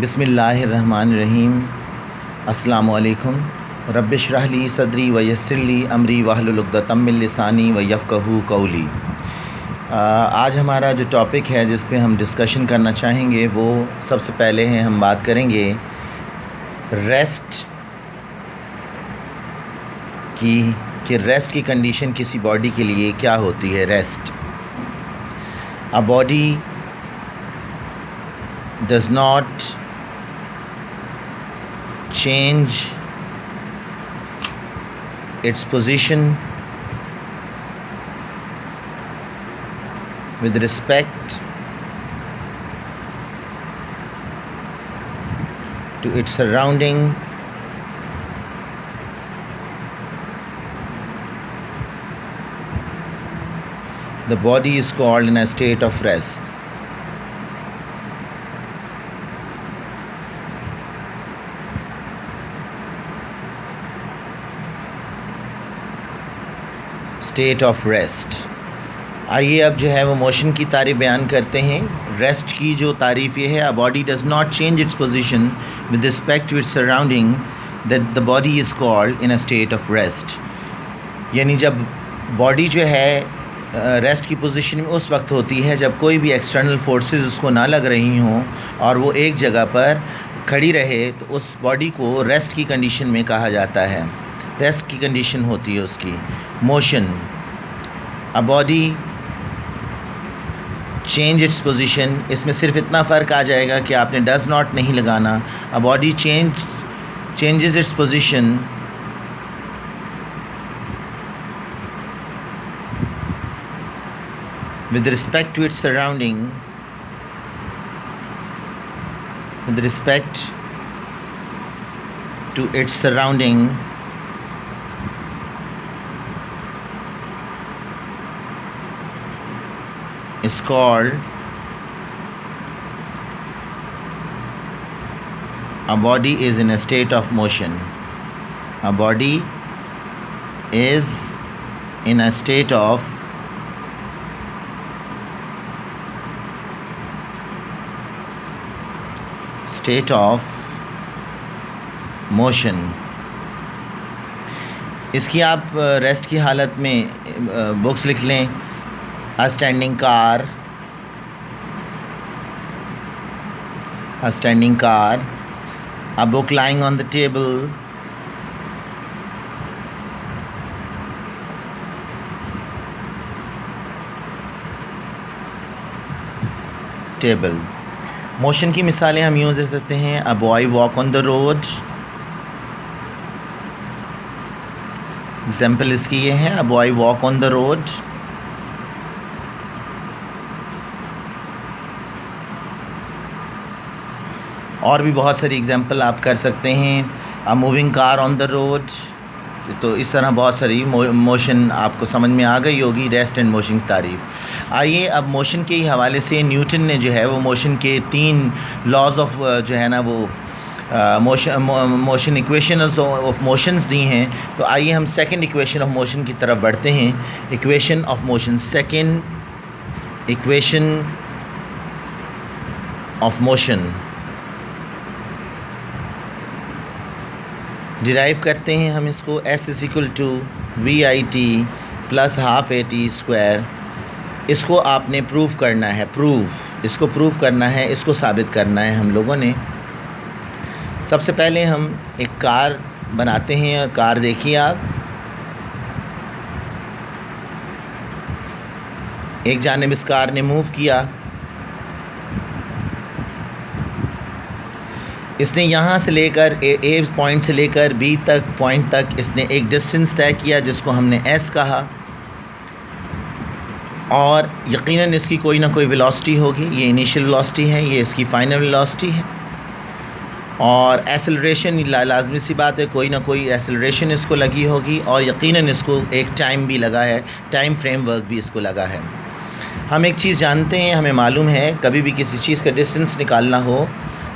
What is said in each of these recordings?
बिस्मिल्लाहिर्रहमानिर्रहीम। अस्सलामु अलैकुम। रब्बिश्रह ली सदरी व यस्सिर ली अमरी वाहलुल उक़दतम मिन लिसानी व यफ़क़हू क़ौली। आज हमारा जो टॉपिक है जिस पे हम डिस्कशन करना चाहेंगे वो सबसे पहले है हम बात करेंगे रेस्ट की कि रेस्ट की कंडीशन किसी बॉडी के लिए क्या होती है। Rest, a body does not change its position with respect to its surrounding the body is called in a state of rest. State of rest. आइए अब जो है वो मोशन की तारीफ़ बयान करते हैं। रेस्ट की जो तारीफ़ ये है, a body does not change its position with respect to its surrounding that the body is called in a state of rest. यानी जब बॉडी जो है रेस्ट की पोजीशन में उस वक्त होती है जब कोई भी एक्सटर्नल फोर्सेस उसको ना लग रही हों और वो एक जगह पर खड़ी रहे, तो उस बॉडी को रेस्ट की कंडीशन में कहा जाता है। रेस्ट की कंडीशन होती है उसकी। Motion, a body change its position, इसमें सिर्फ इतना फ़र्क आ जाएगा कि आपने डज़ नॉट नहीं लगाना। A body changes its position with respect to its surrounding, with respect to its surrounding is called a body is in a state of motion. A body is in a state of motion. इसकी आप rest की हालत में books लिख लें। A standing car, a standing car, a book lying on the table, table. Motion की मिसालें हम यूँ दे सकते हैं। A boy walk on the road, example इसकी ये है, a boy walk on the road. और भी बहुत सारी एग्जाम्पल आप कर सकते हैं। A moving car on the road. तो इस तरह बहुत सारी मोशन आपको समझ में आ गई होगी, रेस्ट एंड मोशन की तारीफ़। आइए अब मोशन के ही हवाले से न्यूटन ने जो है वो मोशन के 3 लॉज ऑफ जो है ना वो मोशन इक्वेशंस ऑफ मोशंस दी हैं। तो आइए हम सेकंड इक्वेशन ऑफ मोशन की तरफ बढ़ते हैं। Equation of motion, second equation of motion derive करते हैं हम इसको। S = VIT + ½ AT²। इसको आपने प्रूव करना है, इसको प्रूव करना है, इसको साबित करना है हम लोगों ने। सबसे पहले हम एक कार बनाते हैं। और कार देखिए आप, एक जानिब इस कार ने मूव किया। इसने यहाँ से लेकर ए पॉइंट से लेकर बी तक पॉइंट तक इसने एक डिस्टेंस तय किया जिसको हमने S कहा। और यकीनन इसकी कोई ना कोई वेलोसिटी होगी। ये इनिशियल वेलोसिटी है, ये इसकी फाइनल वेलोसिटी है। और एसेलरेशन लाजमी सी बात है, कोई ना कोई एसेलरेशन इसको लगी होगी। और यकीनन इसको एक टाइम भी लगा है, टाइम फ्रेमवर्क भी इसको लगा है। हम एक चीज़ जानते हैं, हमें मालूम है कभी भी किसी चीज़ का डिस्टेंस निकालना हो,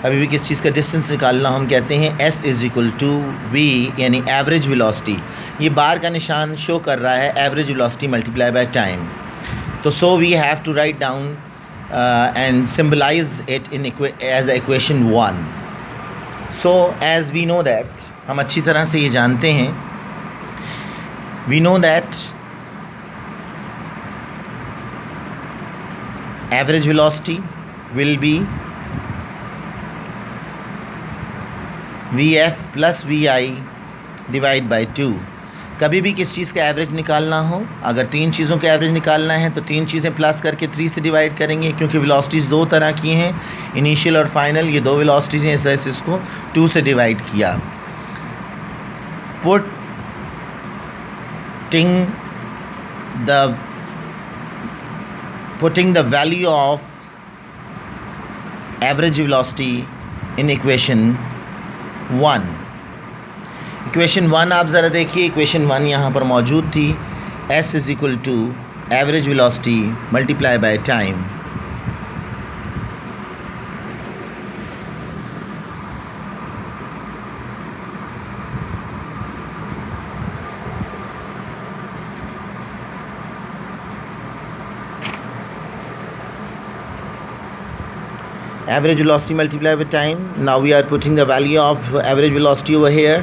अभी भी किस चीज़ का डिस्टेंस निकालना, हम कहते हैं S = V यानी एवरेज वेलोसिटी। ये बार का निशान शो कर रहा है average velocity multiply by time. तो so we have to write down and symbolize it in as equation 1. So as we know that, हम अच्छी तरह से ये जानते हैं, we know that average velocity will be Vf plus Vi divide by 2. कभी भी किस चीज़ का एवरेज निकालना हो, अगर 3 चीज़ों का एवरेज निकालना है तो 3 चीज़ें प्लस करके 3 से डिवाइड करेंगे, क्योंकि वेलोसिटीज़ 2 तरह की हैं, इनिशियल और फाइनल. ये 2 वेलोसिटीज़ हैं, इस वजह से इसको 2 से डिवाइड किया. putting the value of average velocity in equation 1. Equation 1 आप ज़रा देखिए, इक्वेशन 1 यहाँ पर मौजूद थी. s is equal to average velocity multiply by time. Average velocity multiplied by time. Now we are putting the value of average velocity over here.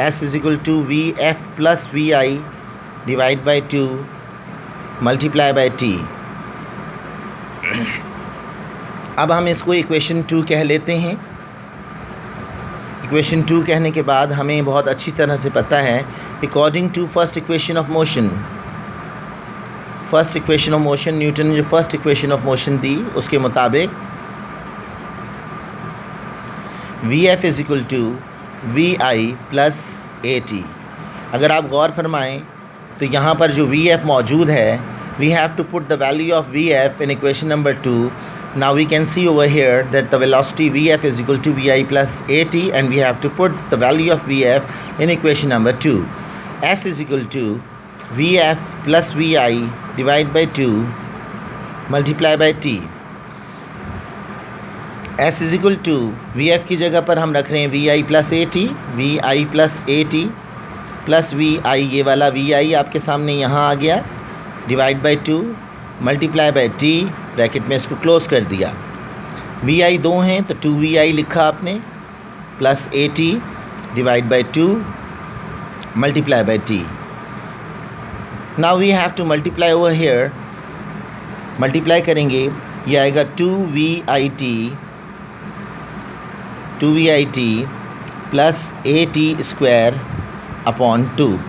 S is equal to Vf plus Vi divided by 2 multiply by t. अब हम इसको equation 2 कह लेते हैं. Equation 2 कहने के बाद हमें बहुत अच्छी तरह से पता है, according to first equation of motion, first equation of motion, Newton ने जो फर्स्ट इक्वेशन ऑफ मोशन दी उसके मुताबिक Vf is equal to Vi plus AT. अगर आप गौर फरमाएँ तो यहाँ पर जो Vf मौजूद है, we have to put the value of Vf in equation number 2. Now we can see over here that the velocity Vf is equal to Vi plus AT, and we have to put the value of Vf in equation number 2. S is equal to Vf plus Vi divided by 2 multiply by t. S is equal to Vf की जगह पर हम रख रहे हैं Vi plus AT, Vi plus AT plus Vi, ये वाला Vi आपके सामने यहाँ आ गया, divide by 2 multiply by t, bracket में इसको क्लोज कर दिया. Vi 2 हैं तो 2Vi लिखा आपने, plus AT divide by 2 multiply by t. Now we have to multiply over here. Multiply करेंगे, ये आएगा 2VIT plus AT square upon 2.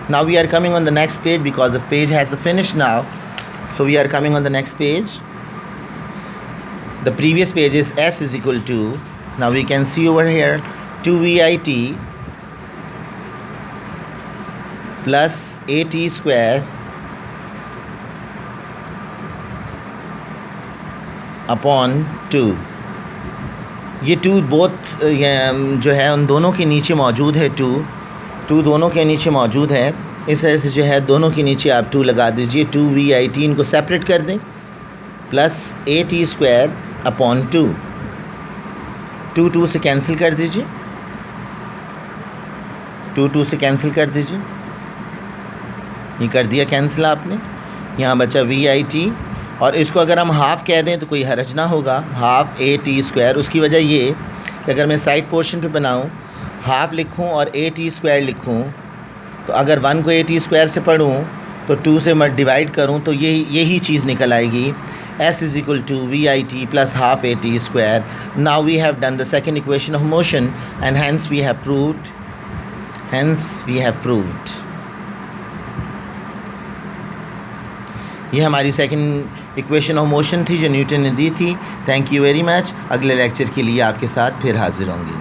Now we are coming on the next page because the page has the finish now. So we are coming on the next page. The previous page is S is equal to, now we can see over here, 2VIT plus AT square upon 2. ये 2 both जो है उन दोनों के नीचे मौजूद है. 2 दोनों के नीचे मौजूद है. इस तरह से जो है दोनों के नीचे आप 2 लगा दीजिए. 2VIT इनको सेपरेट कर दें, प्लस AT स्क्वायर अपॉन 2. 2 से कैंसिल कर दीजिए, 2 से कैंसिल कर दीजिए. ये कर दिया कैंसिल आपने. यहाँ बचा VIT, और इसको अगर हम हाफ़ कह दें तो कोई हर्ज ना होगा, हाफ़ AT स्क्वायर. उसकी वजह ये कि अगर मैं साइड पोर्शन पे बनाऊँ, हाफ़ लिखूँ और AT स्क्वायर लिखूँ, तो अगर 1 को AT स्क्वायर से पढ़ूँ तो 2 से मैं डिवाइड करूँ तो यही चीज़ निकल आएगी. S is equal to VIT plus half AT square. Now we have done the second equation of motion, and hence we have proved. ये हमारी सेकंड इक्वेशन ऑफ मोशन थी जो न्यूटन ने दी थी. Thank you very much. अगले lecture के लिए आपके साथ फिर हाजिर होंगे.